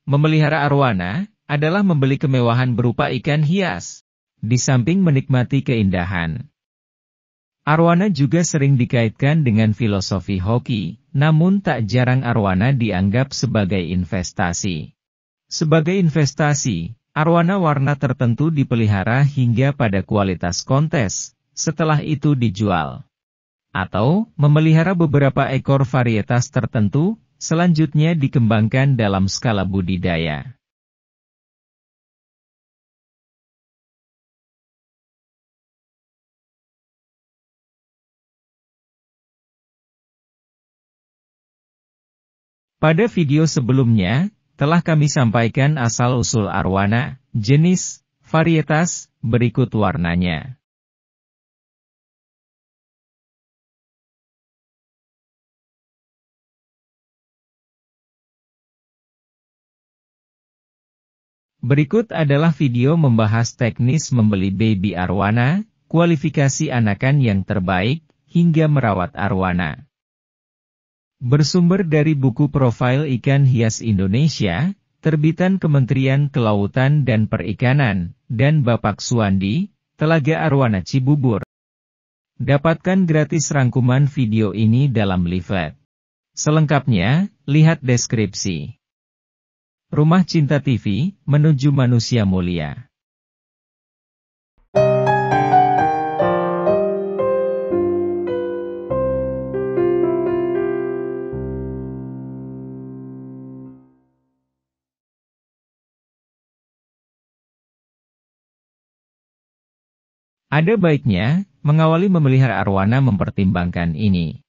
Memelihara arwana adalah membeli kemewahan berupa ikan hias, di samping menikmati keindahan. Arwana juga sering dikaitkan dengan filosofi hoki, namun tak jarang arwana dianggap sebagai investasi. Sebagai investasi, arwana warna tertentu dipelihara hingga pada kualitas kontes, setelah itu dijual. Atau, memelihara beberapa ekor varietas tertentu, selanjutnya dikembangkan dalam skala budidaya. Pada video sebelumnya, telah kami sampaikan asal-usul arwana, jenis, varietas, berikut warnanya. Berikut adalah video membahas teknis membeli baby arwana, kualifikasi anakan yang terbaik, hingga merawat arwana. Bersumber dari buku Profil Ikan Hias Indonesia, terbitan Kementerian Kelautan dan Perikanan, dan Bapak Suwandi, Telaga Arwana Cibubur. Dapatkan gratis rangkuman video ini dalam leaflet. Selengkapnya, lihat deskripsi. Rumah Cinta TV, menuju manusia mulia. Ada baiknya, mengawali memelihara arwana mempertimbangkan ini.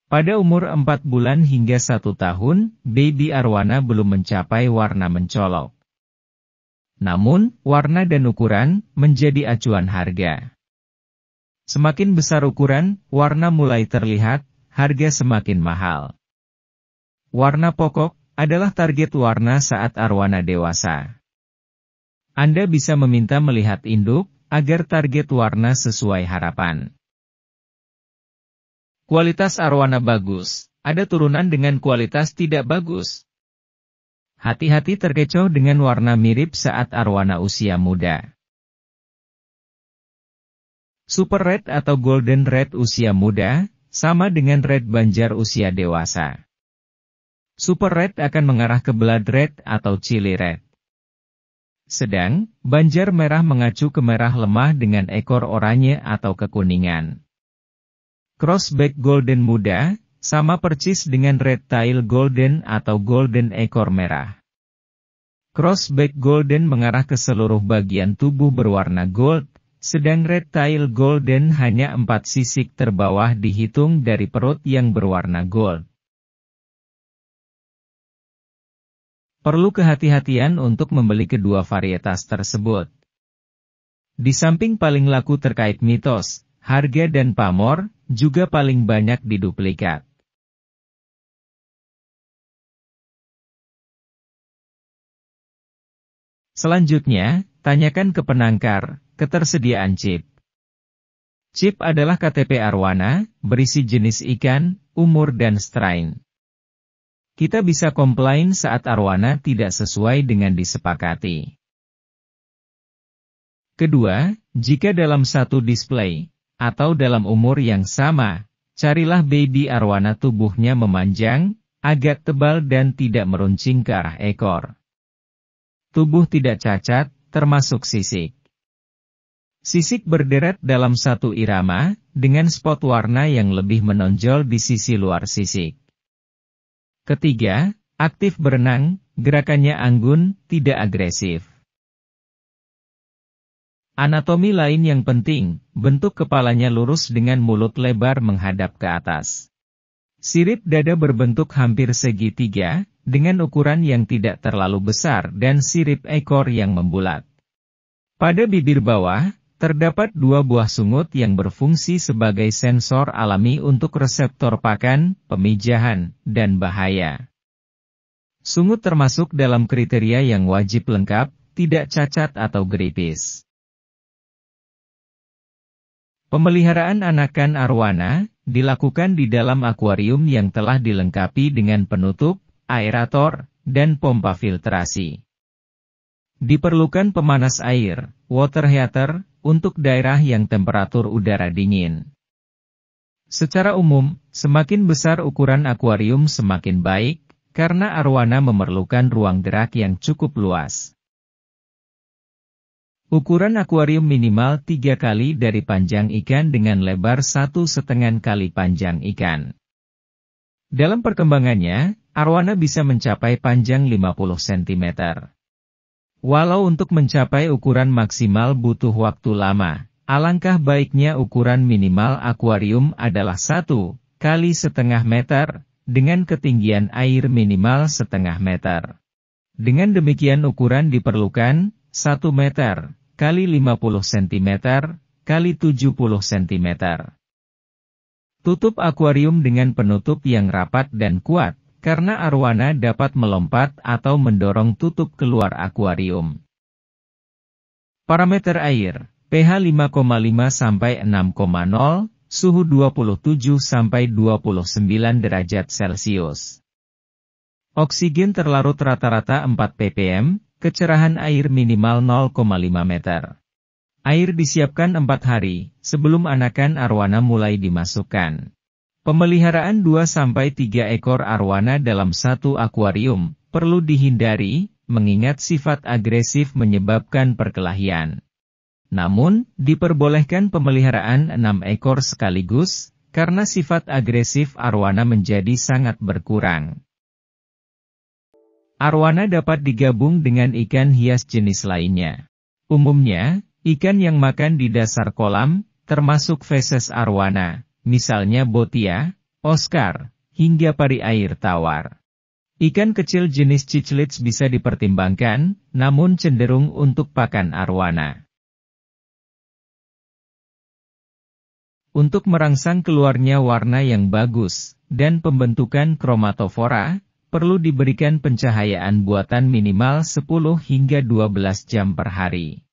Pada umur 4 bulan hingga 1 tahun, baby arwana belum mencapai warna mencolok. Namun, warna dan ukuran menjadi acuan harga. Semakin besar ukuran, warna mulai terlihat, harga semakin mahal. Warna pokok adalah target warna saat arwana dewasa. Anda bisa meminta melihat induk, agar target warna sesuai harapan. Kualitas arwana bagus, ada turunan dengan kualitas tidak bagus. Hati-hati terkecoh dengan warna mirip saat arwana usia muda. Super Red atau Golden Red usia muda, sama dengan Red Banjar usia dewasa. Super Red akan mengarah ke Blood Red atau Chili Red. Sedang, Banjar merah mengacu ke merah lemah dengan ekor oranye atau kekuningan. Crossback Golden muda, sama persis dengan Red Tail Golden atau Golden ekor merah. Crossback Golden mengarah ke seluruh bagian tubuh berwarna gold, sedang Red Tail Golden hanya 4 sisik terbawah dihitung dari perut yang berwarna gold. Perlu kehati-hatian untuk membeli kedua varietas tersebut. Di samping paling laku terkait mitos, harga dan pamor, juga paling banyak diduplikat. Selanjutnya, tanyakan ke penangkar, ketersediaan chip. Chip adalah KTP arwana, berisi jenis ikan, umur dan strain. Kita bisa komplain saat arwana tidak sesuai dengan disepakati. Kedua, jika dalam satu display, atau dalam umur yang sama, carilah baby arwana tubuhnya memanjang, agak tebal dan tidak meruncing ke arah ekor. Tubuh tidak cacat, termasuk sisik. Sisik berderet dalam satu irama, dengan spot warna yang lebih menonjol di sisi luar sisik. Ketiga, aktif berenang, gerakannya anggun, tidak agresif. Anatomi lain yang penting, bentuk kepalanya lurus dengan mulut lebar menghadap ke atas. Sirip dada berbentuk hampir segitiga, dengan ukuran yang tidak terlalu besar dan sirip ekor yang membulat. Pada bibir bawah, terdapat 2 buah sungut yang berfungsi sebagai sensor alami untuk reseptor pakan, pemijahan, dan bahaya. Sungut termasuk dalam kriteria yang wajib lengkap, tidak cacat atau geripis. Pemeliharaan anakan arwana dilakukan di dalam akuarium yang telah dilengkapi dengan penutup, aerator, dan pompa filtrasi. Diperlukan pemanas air, water heater, untuk daerah yang temperatur udara dingin. Secara umum, semakin besar ukuran akuarium semakin baik, karena arwana memerlukan ruang gerak yang cukup luas. Ukuran akuarium minimal 3 kali dari panjang ikan dengan lebar 1,5 kali panjang ikan. Dalam perkembangannya, arwana bisa mencapai panjang 50 cm. Walau untuk mencapai ukuran maksimal butuh waktu lama, alangkah baiknya ukuran minimal akuarium adalah 1 kali setengah meter, dengan ketinggian air minimal setengah meter. Dengan demikian ukuran diperlukan 1 meter kali 50 cm kali 70 cm. Tutup akuarium dengan penutup yang rapat dan kuat, karena arwana dapat melompat atau mendorong tutup keluar akuarium. Parameter air, pH 5,5 sampai 6,0, suhu 27 sampai 29 derajat Celcius. Oksigen terlarut rata-rata 4 ppm, kecerahan air minimal 0,5 meter. Air disiapkan 4 hari, sebelum anakan arwana mulai dimasukkan. Pemeliharaan 2-3 ekor arwana dalam satu akuarium, perlu dihindari, mengingat sifat agresif menyebabkan perkelahian. Namun, diperbolehkan pemeliharaan 6 ekor sekaligus, karena sifat agresif arwana menjadi sangat berkurang. Arwana dapat digabung dengan ikan hias jenis lainnya. Umumnya, ikan yang makan di dasar kolam, termasuk feses arwana, misalnya botia, Oscar, hingga pari air tawar. Ikan kecil jenis cichlits bisa dipertimbangkan, namun cenderung untuk pakan arwana. Untuk merangsang keluarnya warna yang bagus, dan pembentukan kromatofora, perlu diberikan pencahayaan buatan minimal 10 hingga 12 jam per hari.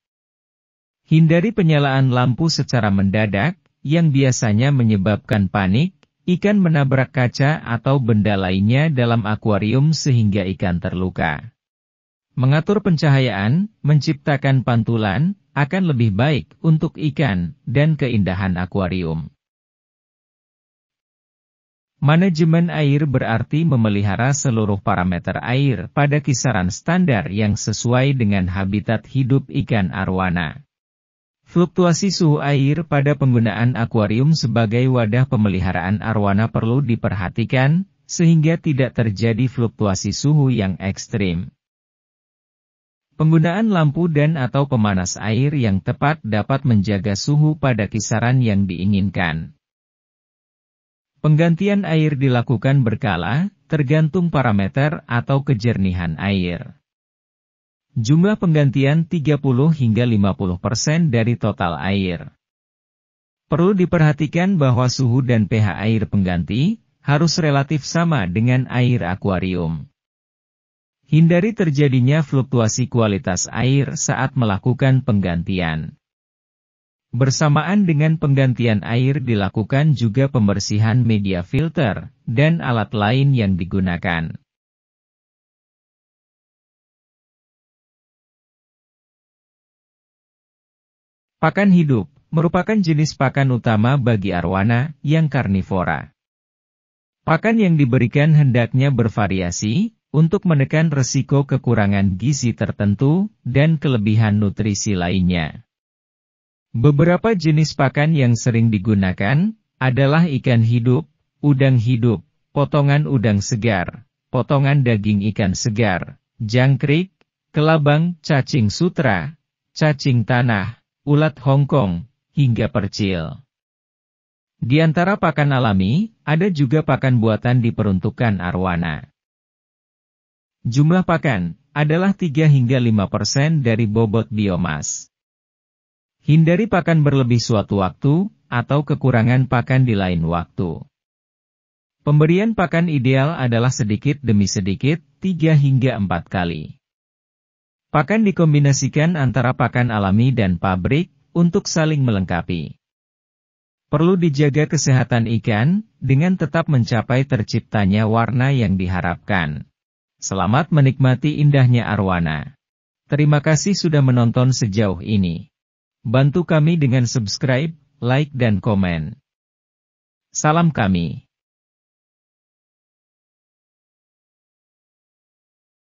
Hindari penyalaan lampu secara mendadak, yang biasanya menyebabkan panik, ikan menabrak kaca atau benda lainnya dalam akuarium sehingga ikan terluka. Mengatur pencahayaan, menciptakan pantulan, akan lebih baik untuk ikan dan keindahan akuarium. Manajemen air berarti memelihara seluruh parameter air pada kisaran standar yang sesuai dengan habitat hidup ikan arwana. Fluktuasi suhu air pada penggunaan akuarium sebagai wadah pemeliharaan arwana perlu diperhatikan, sehingga tidak terjadi fluktuasi suhu yang ekstrim. Penggunaan lampu dan/atau pemanas air yang tepat dapat menjaga suhu pada kisaran yang diinginkan. Penggantian air dilakukan berkala, tergantung parameter atau kejernihan air. Jumlah penggantian 30 hingga 50% dari total air. Perlu diperhatikan bahwa suhu dan pH air pengganti harus relatif sama dengan air akuarium. Hindari terjadinya fluktuasi kualitas air saat melakukan penggantian. Bersamaan dengan penggantian air dilakukan juga pembersihan media filter dan alat lain yang digunakan. Pakan hidup merupakan jenis pakan utama bagi arwana yang karnivora. Pakan yang diberikan hendaknya bervariasi untuk menekan resiko kekurangan gizi tertentu dan kelebihan nutrisi lainnya. Beberapa jenis pakan yang sering digunakan adalah ikan hidup, udang hidup, potongan udang segar, potongan daging ikan segar, jangkrik, kelabang, cacing sutra, cacing tanah, ulat Hongkong, hingga percil. Di antara pakan alami, ada juga pakan buatan diperuntukkan arwana. Jumlah pakan adalah 3 hingga 5% dari bobot biomas. Hindari pakan berlebih suatu waktu, atau kekurangan pakan di lain waktu. Pemberian pakan ideal adalah sedikit demi sedikit, 3 hingga 4 kali. Pakan dikombinasikan antara pakan alami dan pabrik, untuk saling melengkapi. Perlu dijaga kesehatan ikan, dengan tetap mencapai terciptanya warna yang diharapkan. Selamat menikmati indahnya arwana. Terima kasih sudah menonton sejauh ini. Bantu kami dengan subscribe, like dan komen. Salam kami.